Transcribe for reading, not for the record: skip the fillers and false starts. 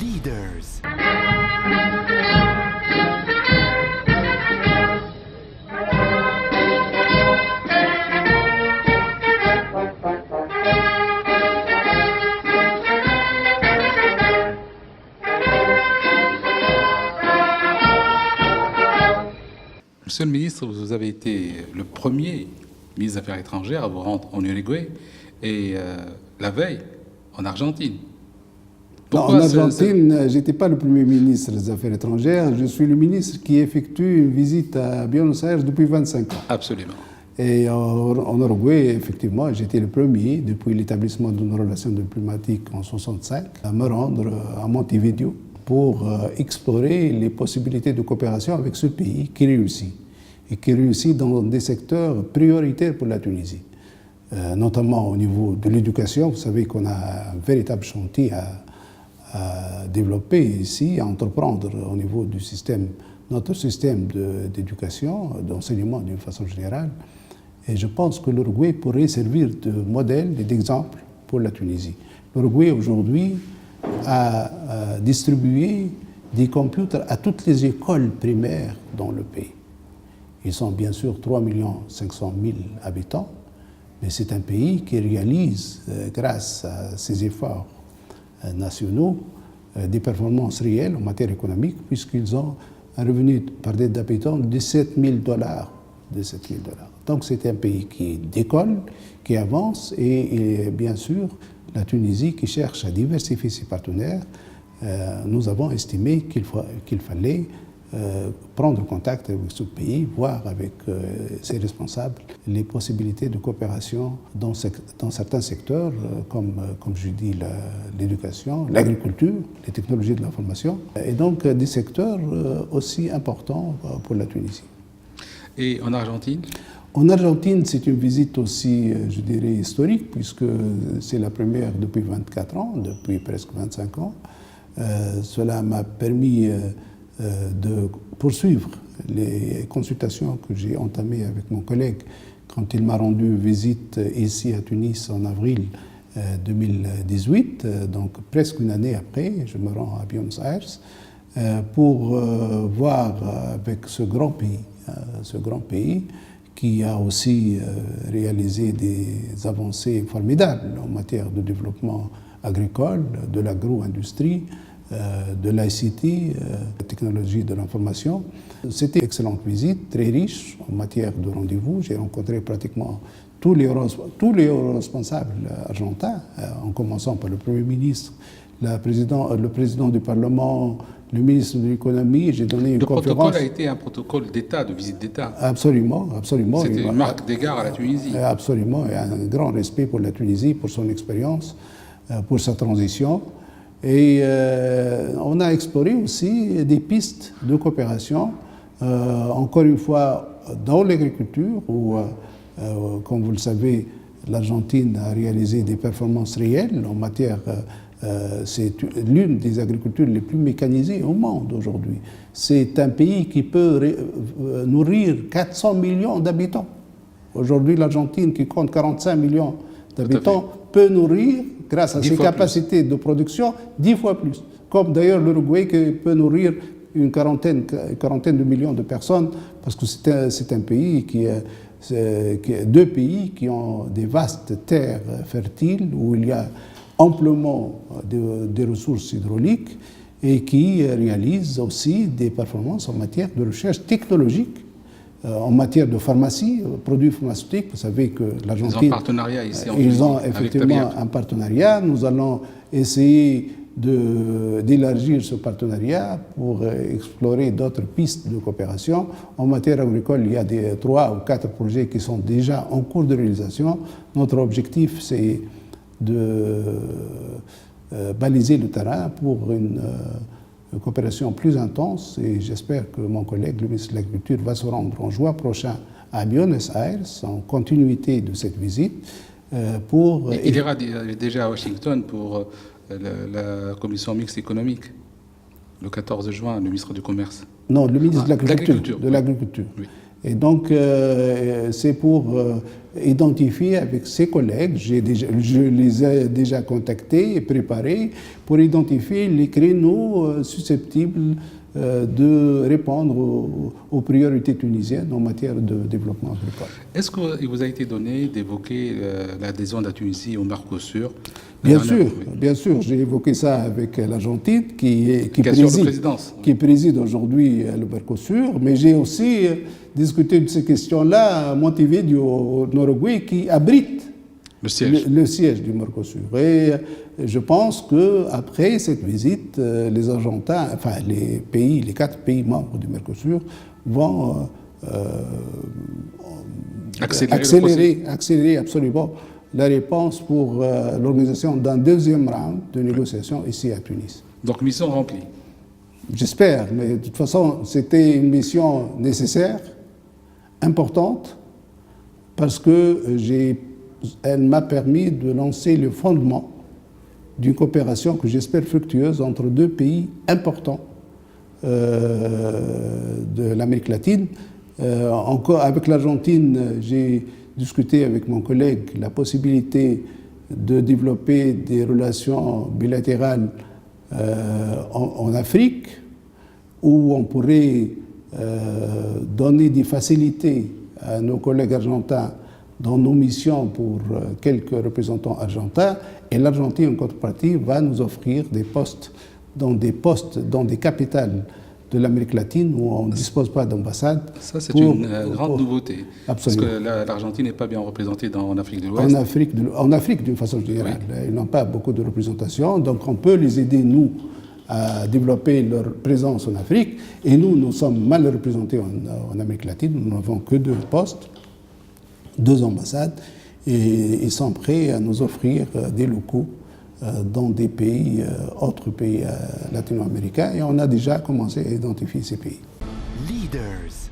Leaders. Monsieur le ministre, vous avez été le premier ministre des Affaires étrangères à vous rendre en Uruguay et la veille en Argentine. Pourquoi en Argentine, je n'étais pas le premier ministre des Affaires étrangères, je suis le ministre qui effectue une visite à Buenos Aires depuis 25 ans. Absolument. Et en Uruguay, effectivement, j'étais le premier, depuis l'établissement d'une relation diplomatique en 1965, à me rendre à Montevideo pour explorer les possibilités de coopération avec ce pays qui réussit, et qui réussit dans des secteurs prioritaires pour la Tunisie, notamment au niveau de l'éducation. Vous savez qu'on a un véritable chantier à développer ici, à entreprendre au niveau du système, notre système d'éducation, d'enseignement d'une façon générale. Et je pense que l'Uruguay pourrait servir de modèle et d'exemple pour la Tunisie. L'Uruguay aujourd'hui a distribué des computers à toutes les écoles primaires dans le pays. Ils sont bien sûr 3 500 000 habitants, mais c'est un pays qui réalise, grâce à ses efforts nationaux, des performances réelles en matière économique, puisqu'ils ont un revenu par tête d'habitant de $17 000. Donc c'est un pays qui décolle, qui avance, et bien sûr la Tunisie qui cherche à diversifier ses partenaires. Nous avons estimé qu'il fallait prendre contact avec ce pays, voir avec ses responsables les possibilités de coopération dans certains secteurs, comme je dis, l'éducation, l'agriculture, les technologies de l'information, et donc des secteurs aussi importants pour la Tunisie. Et en Argentine ? En Argentine, c'est une visite aussi, je dirais, historique, puisque c'est la première depuis 24 ans, depuis presque 25 ans. Cela m'a permis de poursuivre les consultations que j'ai entamées avec mon collègue quand il m'a rendu visite ici à Tunis en avril 2018, donc presque une année après, je me rends à Buenos Aires pour voir avec ce grand pays qui a aussi réalisé des avancées formidables en matière de développement agricole, de l'agro-industrie, de l'ICT, la technologie de l'information. C'était une excellente visite, très riche en matière de rendez-vous. J'ai rencontré pratiquement tous les responsables argentins, en commençant par le Premier ministre, le président du Parlement, le ministre de l'économie. J'ai donné une conférence. Le protocole a été un protocole d'État, de visite d'État. Absolument. C'était une marque d'égard à la Tunisie. Absolument, et un grand respect pour la Tunisie, pour son expérience, pour sa transition. Et on a exploré aussi des pistes de coopération, encore une fois dans l'agriculture, où, comme vous le savez, l'Argentine a réalisé des performances réelles en matière. C'est l'une des agricultures les plus mécanisées au monde aujourd'hui. C'est un pays qui peut nourrir 400 millions d'habitants. Aujourd'hui, l'Argentine, qui compte 45 millions d'habitants, peut nourrir, grâce à ses capacités de production, 10 fois plus. Comme d'ailleurs l'Uruguay, qui peut nourrir une quarantaine de millions de personnes, parce que c'est un pays deux pays qui ont des vastes terres fertiles, où il y a amplement des ressources hydrauliques, et qui réalisent aussi des performances en matière de recherche technologique, en matière de pharmacie, produits pharmaceutiques. Vous savez que l'Argentine... Ils ont un partenariat ici en Tunisie. Ils ont effectivement un partenariat. Nous allons essayer d'élargir ce partenariat pour explorer d'autres pistes de coopération. En matière agricole, il y a 3 ou 4 projets qui sont déjà en cours de réalisation. Notre objectif, c'est de baliser le terrain pour une coopération plus intense, et j'espère que mon collègue, le ministre de l'Agriculture, va se rendre en juin prochain à Buenos Aires, en continuité de cette visite. Il ira déjà à Washington pour la commission mixte économique, le 14 juin, le ministre du Commerce. Non, le ministre de l'Agriculture. Oui. Et donc, c'est pour identifier avec ses collègues, je les ai déjà contactés et préparés pour identifier les créneaux susceptibles de répondre aux priorités tunisiennes en matière de développement agricole. Est-ce qu'il vous a été donné d'évoquer l'adhésion de la Tunisie au Mercosur? Bien sûr, j'ai évoqué ça avec l'Argentine qui préside aujourd'hui le Mercosur, mais j'ai aussi discuté de ces questions-là à Montevideo, au Uruguay, qui abrite le siège du Mercosur. Et je pense qu'après cette visite, les Argentins, enfin les 4 pays membres du Mercosur vont accélérer absolument la réponse pour l'organisation d'un deuxième round de négociations ici à Tunis. Donc mission remplie. J'espère, mais de toute façon, c'était une mission nécessaire, importante, parce qu'elle m'a permis de lancer le fondement d'une coopération que j'espère fructueuse entre 2 pays importants de l'Amérique latine. Encore avec l'Argentine, j'ai discuté avec mon collègue la possibilité de développer des relations bilatérales en Afrique, où on pourrait donner des facilités à nos collègues argentins dans nos missions pour quelques représentants argentins, et l'Argentine, en contrepartie, va nous offrir des postes dans des capitales de l'Amérique latine où on ne dispose pas d'ambassade. Ça, c'est une grande nouveauté. Absolument. Parce que l'Argentine n'est pas bien représentée en Afrique de l'Ouest. En Afrique, d'une façon générale. Oui. Ils n'ont pas beaucoup de représentation, donc on peut les aider, nous, à développer leur présence en Afrique. Et nous sommes mal représentés en Amérique latine. Nous n'avons que 2 postes, 2 ambassades, et ils sont prêts à nous offrir des locaux dans des pays, autres pays latino-américains, et on a déjà commencé à identifier ces pays. Leaders.